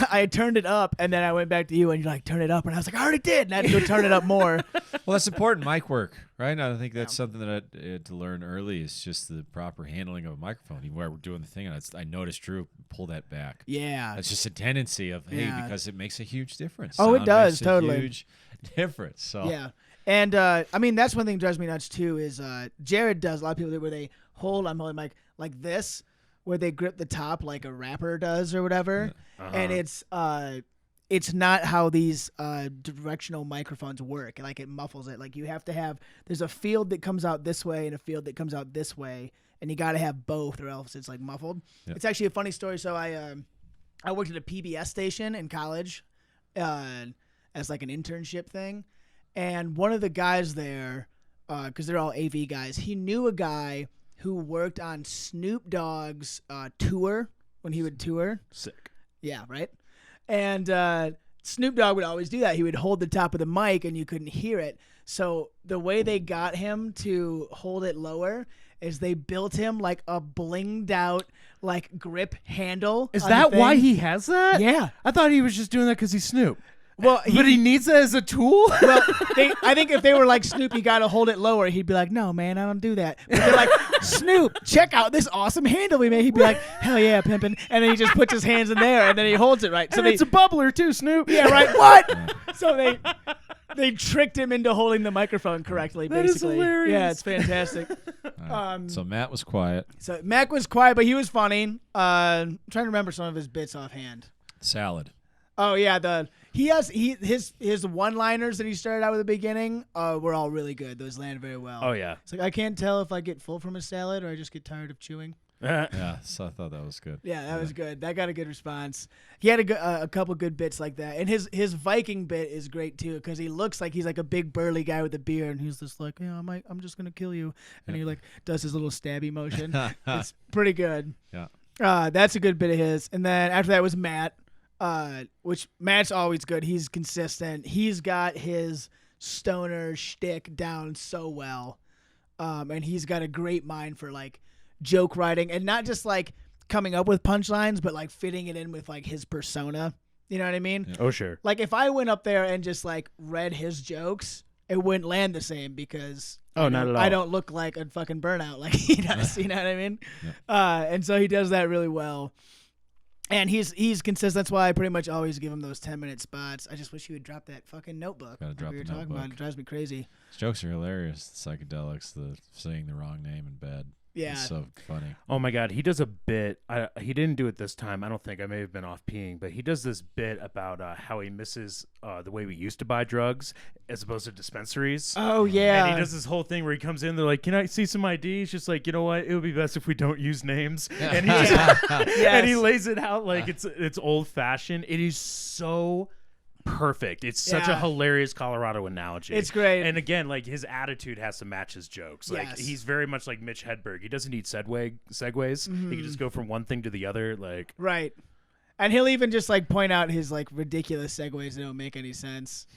I turned it up, and then I went back to you, and you're like, turn it up. And I was like, I already did. And I had to go turn it up more. Well, that's important mic work, right? And I think that's something that I had to learn early is just the proper handling of a microphone. Even where we're doing the thing, and I noticed Drew pull that back. Yeah. That's just a tendency of because it makes a huge difference. Oh, it Sound does, makes a totally. huge difference. So Yeah. And, I mean, that's one thing that drives me nuts, too, is Jared does a lot of people where they I'm holding mic like this, where they grip the top like a rapper does or whatever. And it's not how these directional microphones work. Like it muffles it. Like you have to have there's a field that comes out this way and a field that comes out this way, and you got to have both or else it's like muffled. It's actually a funny story. So I worked at a PBS station in college as like an internship thing, and one of the guys there, because they're all AV guys, he knew a guy who worked on Snoop Dogg's tour when he would tour. Sick. Yeah, right? And Snoop Dogg would always do that. He would hold the top of the mic and you couldn't hear it. So the way they got him to hold it lower is they built him like a blinged out like grip handle. Is on that the why thing. he has that? Yeah. I thought he was just doing that because he's Snoop. Well, But he needs that as a tool? Well, I think if they were like, Snoop, you got to hold it lower, he'd be like, no, man, I don't do that. But they're like, Snoop, check out this awesome handle we made. He'd be like, hell yeah, pimpin'. And then he just puts his hands in there, and then he holds it right. So And it's a bubbler, too, Snoop. yeah, right, what? So they tricked him into holding the microphone correctly, That is basically. hilarious. Yeah, it's fantastic. so Matt was quiet. So Mac was quiet, but he was funny. I'm trying to remember some of his bits offhand. Salad. Oh yeah, his one-liners that he started out with at the beginning were all really good. Those landed very well. Oh, yeah. It's like I can't tell if I get full from a salad or I just get tired of chewing. Yeah, so I thought that was good. Yeah, that was good. That got a good response. He had a couple good bits like that, and his Viking bit is great too because he looks like he's like a big burly guy with a beard, and he's just like, yeah, I'm just gonna kill you, and he like does his little stabby motion. It's pretty good. Yeah. That's a good bit of his, and then after that was Matt, which Matt's always good. He's consistent. He's got his stoner shtick down so well, and he's got a great mind for like joke writing and not just like coming up with punchlines, but like fitting it in with like his persona. You know what I mean? Yeah. Oh, sure. Like if I went up there and just like read his jokes, it wouldn't land the same because not at all. I don't look like a fucking burnout like he does. You know what I mean? And so he does that really well. And he's consistent. That's why I pretty much always give him those 10-minute spots. I just wish he would drop that fucking notebook. Gotta drop we were the talking about. notebook. It drives me crazy. His jokes are hilarious. The psychedelics, the saying the wrong name in bed. Yeah. It's so funny. Oh my God, he does a bit. He didn't do it this time. I don't think. I may have been off peeing, but he does this bit about how he misses the way we used to buy drugs as opposed to dispensaries. Oh yeah. And he does this whole thing where he comes in. They're like, "Can I see some ID?" He's just like, "You know what? It would be best if we don't use names." And he just, and he lays it out like it's old fashioned. It is so perfect. It's such a Yeah. hilarious Colorado analogy. It's great. And again, like his attitude has to match his jokes. Like Yes. he's very much like Mitch Hedberg. He doesn't need segues. He can just go from one thing to the other. Like Right. And he'll even just like point out his like ridiculous segues that don't make any sense.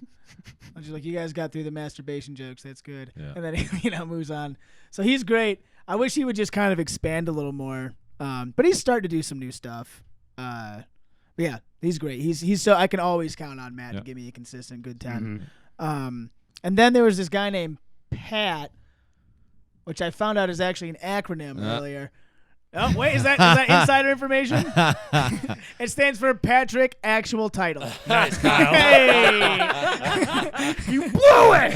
I'm just like, you guys got through the masturbation jokes. That's good. Yeah. And then he moves on. So he's great. I wish he would just kind of expand a little more. But he's starting to do some new stuff. But yeah, he's great. He's so I can always count on Matt to give me a consistent good time. And then there was this guy named Pat, which I found out is actually an acronym earlier. Oh wait, is that insider information? It stands for Patrick Actual Title. nice, Kyle. Hey, You blew it.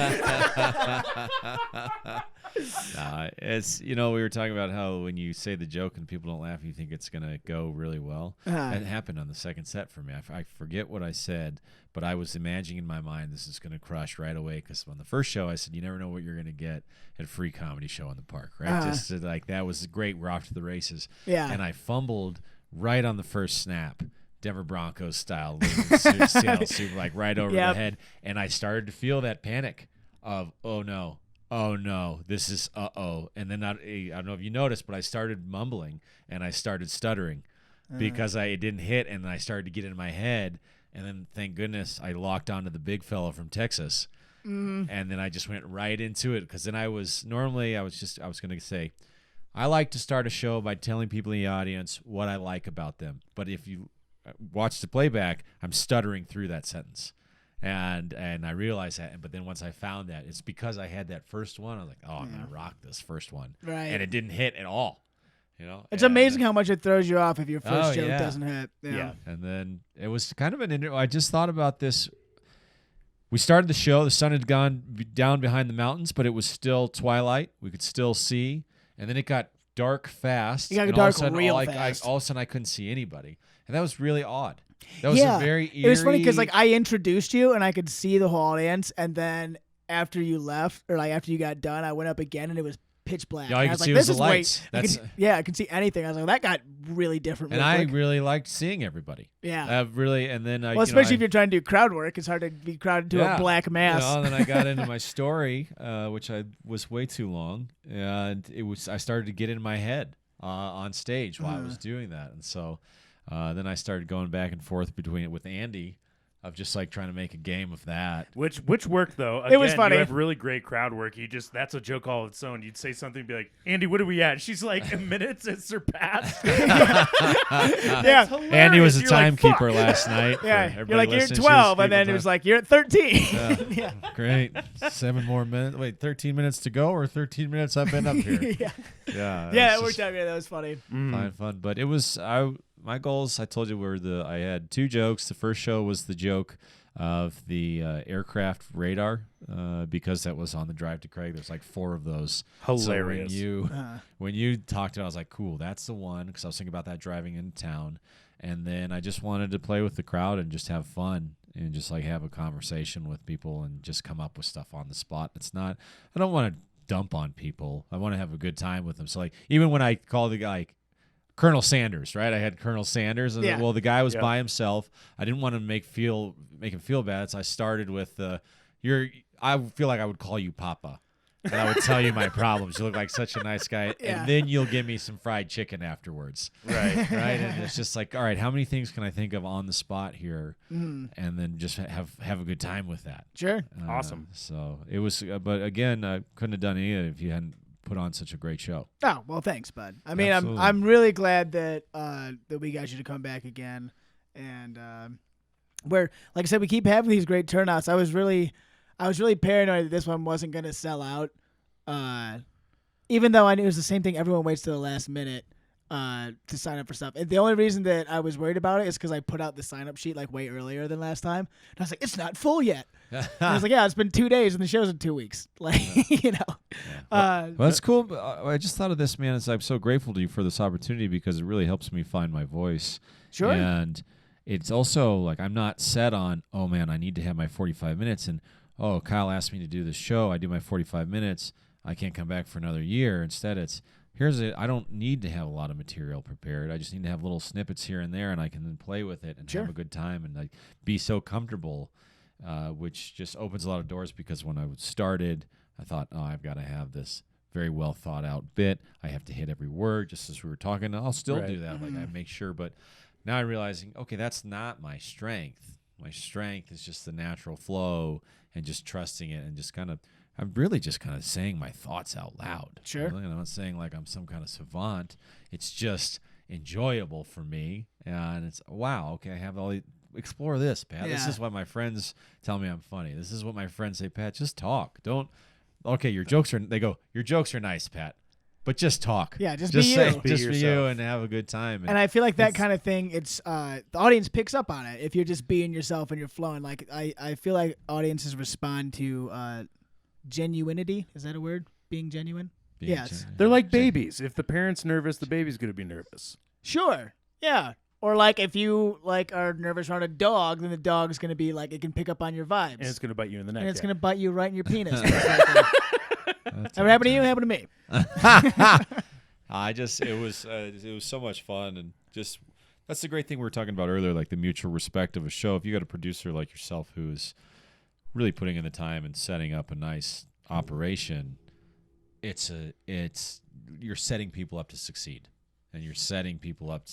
It's we were talking about how when you say the joke and people don't laugh, you think it's gonna go really well. That happened on the second set for me. I forget what I said, but I was imagining in my mind this is gonna crush right away because on the first show I said you never know what you're gonna get at a free comedy show in the park, right? Just like that was great. We're off to the races. Yeah. And I fumbled right on the first snap. Denver Broncos style, Seattle Super, like right over the head, and I started to feel that panic of oh no, this is and then I don't know if you noticed, but I started mumbling and I started stuttering because it didn't hit, and I started to get in my head, and then thank goodness I locked onto the big fellow from Texas, and then I just went right into it because then I was going to say I like to start a show by telling people in the audience what I like about them, but if you watch the playback, I'm stuttering through that sentence. And I realized that, but then once I found that, it's because I had that first one. I was like, oh, I'm gonna rock this first one, Right. and it didn't hit at all. It's amazing how much it throws you off if your first joke yeah. doesn't hit. Yeah. And then it was kind of I just thought about this. We started the show. The sun had gone down behind the mountains, but it was still twilight. We could still see, and then it got dark fast. It got and dark all of a sudden, real fast. all of a sudden, I couldn't see anybody, and that was really odd. That was a very eerie. It was funny because like I introduced you and I could see the whole audience, and then after you left or like after you got done, I went up again and it was pitch black. Yeah, all you and I could was see like, was this the is lights. I could see anything. I was like, that got really different. And real I quick. really liked seeing everybody. Yeah. Really, and then I. Well, especially if you're trying to do crowd work, it's hard to be crowded to a black mass. And then I got into my story, which I was way too long, and I started to get in my head on stage while I was doing that, and so then I started going back and forth between it with Andy. Of just like trying to make a game of that. Which worked though. It was Again, funny. You have really great crowd work. That's a joke all its own. You'd say something, and be like, "Andy, what are we at?" She's like, "A minute to surpass." Yeah. Andy was a You're like, timekeeper "Fuck." last night. Yeah, for you're everybody like, you're at listening. She 12, was and then it keeping was time. like, you're at 13. Yeah. Great. 7 more minutes. Wait, 13 minutes to go or 13 minutes I've been up here? Yeah. Yeah. Yeah, it worked out. Yeah, that was funny. Fun. But it was, my goals, I told you, were I had 2 jokes. The first show was the joke of the aircraft radar because that was on the drive to Craig. There's like 4 of those. Hilarious. So when you talked about it, I was like, cool, that's the one, because I was thinking about that driving into town. And then I just wanted to play with the crowd and just have fun and just like have a conversation with people and just come up with stuff on the spot. I don't want to dump on people. I want to have a good time with them. So like even when I call the guy, Colonel Sanders, right? I had Colonel Sanders, and Yeah. well, the guy was Yeah. by himself. I didn't want to make him feel bad, so I started with I feel like I would call you Papa, and I would tell you my problems. You look like such a nice guy, Yeah. and then you'll give me some fried chicken afterwards, Right. right? And it's just like, all right, how many things can I think of on the spot here, and then just have a good time with that. Sure. Awesome. So it was, but again, I couldn't have done any of it if you hadn't put on such a great show. Oh, well, thanks, bud. I mean, Absolutely. I'm really glad that that we got you to come back again, and where, like I said, we keep having these great turnouts. I was really paranoid that this one wasn't gonna sell out, even though I knew it was the same thing. Everyone waits to the last minute to sign up for stuff. And the only reason that I was worried about it is because I put out the sign up sheet like way earlier than last time, and I was like, it's not full yet. And I was like, yeah, it's been 2 days and the show's in 2 weeks. Like, you know. Well, that's cool. But I just thought of this, man. I'm so grateful to you for this opportunity because it really helps me find my voice. Sure. And it's also like I'm not set on, oh, man, I need to have my 45 minutes. And, oh, Kyle asked me to do this show. I do my 45 minutes. I can't come back for another year. Instead, it's I don't need to have a lot of material prepared. I just need to have little snippets here and there, and I can then play with it and Sure. have a good time and like be so comfortable, which just opens a lot of doors because when I started, I thought, oh, I've got to have this very well thought out bit. I have to hit every word, just as we were talking. I'll still Right. do that. Like I make sure, but now I'm realizing, okay, that's not my strength. My strength is just the natural flow and just trusting it and just kind of, I'm really just kind of saying my thoughts out loud. Sure. You know, I'm not saying like I'm some kind of savant. It's just enjoyable for me. And it's, wow, okay, I have all these, explore this, Pat. This Yeah. is what my friends tell me I'm funny. This is what my friends say, Pat, just talk. Don't, okay, your jokes are nice, Pat, but just talk. Yeah, just say, be you. Be just be you yourself. and have a good time. And I feel like that kind of thing, it's the audience picks up on it if you're just being yourself and you're flowing. Like I feel like audiences respond to genuinity. Is that a word? Being genuine? being yes. genuine. They're like babies. If the parent's nervous, the baby's going to be nervous. Sure. Yeah. Or like if you like are nervous around a dog, then the dog's gonna be like it can pick up on your vibes. And it's going to bite you in the neck. And it's yeah. gonna bite you right in your penis. That's Ever happened to you? Happened to me. It was so much fun, and just that's the great thing we were talking about earlier, like the mutual respect of a show. If you got a producer like yourself who's really putting in the time and setting up a nice operation, you're setting people up to succeed, and you're setting people up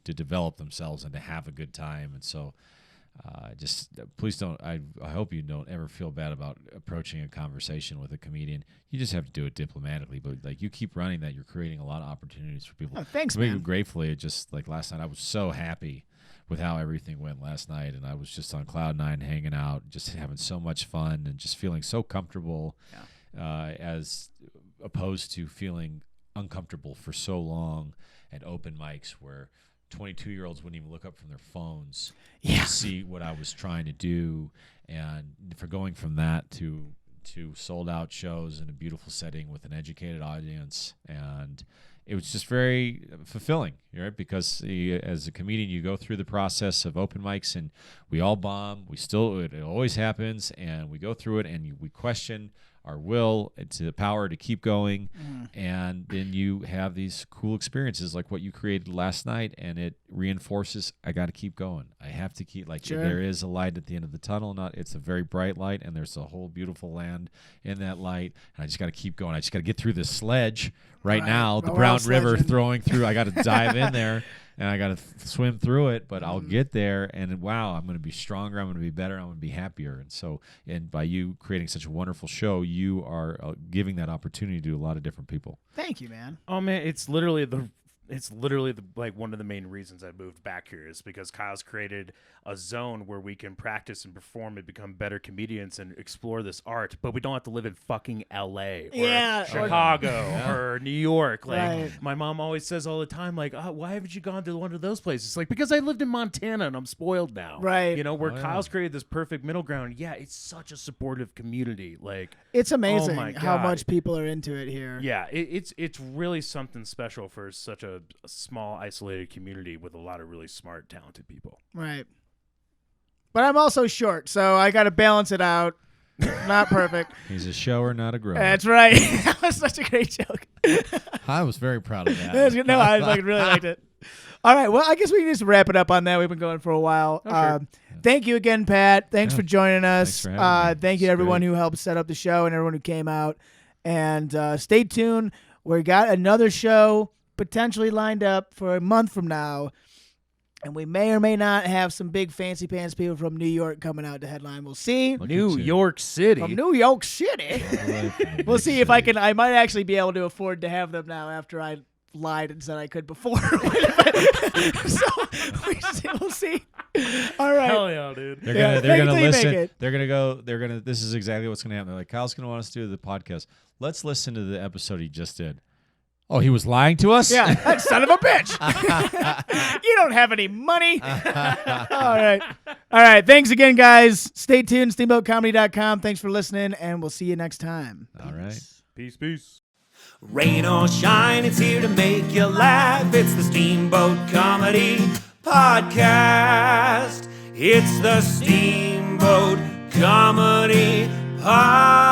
to develop themselves and to have a good time. And so just please don't, I hope you don't ever feel bad about approaching a conversation with a comedian. You just have to do it diplomatically, but like you keep running that, you're creating a lot of opportunities for people. Oh, thanks, Maybe man. Gratefully, it just like last night, I was so happy with how everything went last night, and I was just on cloud nine, hanging out, just having so much fun, and just feeling so comfortable, as opposed to feeling uncomfortable for so long at open mics where 22-year-olds wouldn't even look up from their phones to see what I was trying to do, and for going from that to sold out shows in a beautiful setting with an educated audience, and it was just very fulfilling, right? Because as a comedian, you go through the process of open mics, and we all bomb. It always happens, and we go through it, and we question our will to the power to keep going, and then you have these cool experiences like what you created last night, and it reinforces, I got to keep going. I have to keep, like, Sure. there is a light at the end of the tunnel. It's a very bright light, and there's a whole beautiful land in that light, and I just got to keep going. I just got to get through this sledge right now, the Well, Brown we're all River sledging. throwing through. I got to dive in there, and I got to swim through it, but I'll get there, and wow, I'm going to be stronger, I'm going to be better, I'm going to be happier. And so, and by you creating such a wonderful show, you are giving that opportunity to a lot of different people. Thank you, man. Oh man, it's literally the like one of the main reasons I moved back here is because Kyle's created a zone where we can practice and perform and become better comedians and explore this art, but we don't have to live in fucking LA or Yeah, or- Chicago or New York. Like Right. my mom always says all the time, like, oh, why haven't you gone to one of those places? Like, because I lived in Montana and I'm spoiled now. Right. You know, where Oh, yeah. Kyle's created this perfect middle ground. Yeah, it's such a supportive community. Like, It's amazing my how God. much people are into it here. yeah, it's really something special for such a small, isolated community with a lot of really smart, talented people. Right. But I'm also short, so I got to balance it out. Not perfect. He's a shower, not a grower. That's right. That was such a great joke. I was very proud of that. No, I really liked it. All right, well, I guess we can just wrap it up on that. We've been going for a while. Sure. Thank you again, Pat. Thanks for joining us. Thanks for having me. Thank you to It's everyone great. who helped set up the show and everyone who came out. And stay tuned. We got another show potentially lined up for a month from now. And we may or may not have some big fancy pants people from New York coming out to headline. We'll see. Look New at you. York City. From New York City. We'll see if I can. I might actually be able to afford to have them now after I lied and said I could before. So we'll see. All right. Hell yeah, dude. They're Yeah, gonna make listen. it. They're gonna go. They're gonna. This is exactly what's gonna happen. They're like, Kyle's gonna want us to do the podcast. Let's listen to the episode he just did. Oh, he was lying to us. Yeah, that son of a bitch. You don't have any money. All right. All right. Thanks again, guys. Stay tuned. SteamboatComedy.com. Thanks for listening, and we'll see you next time. All right. Peace, peace. Rain or shine, it's here to make you laugh. It's the Steamboat Comedy Podcast. It's the Steamboat Comedy Podcast.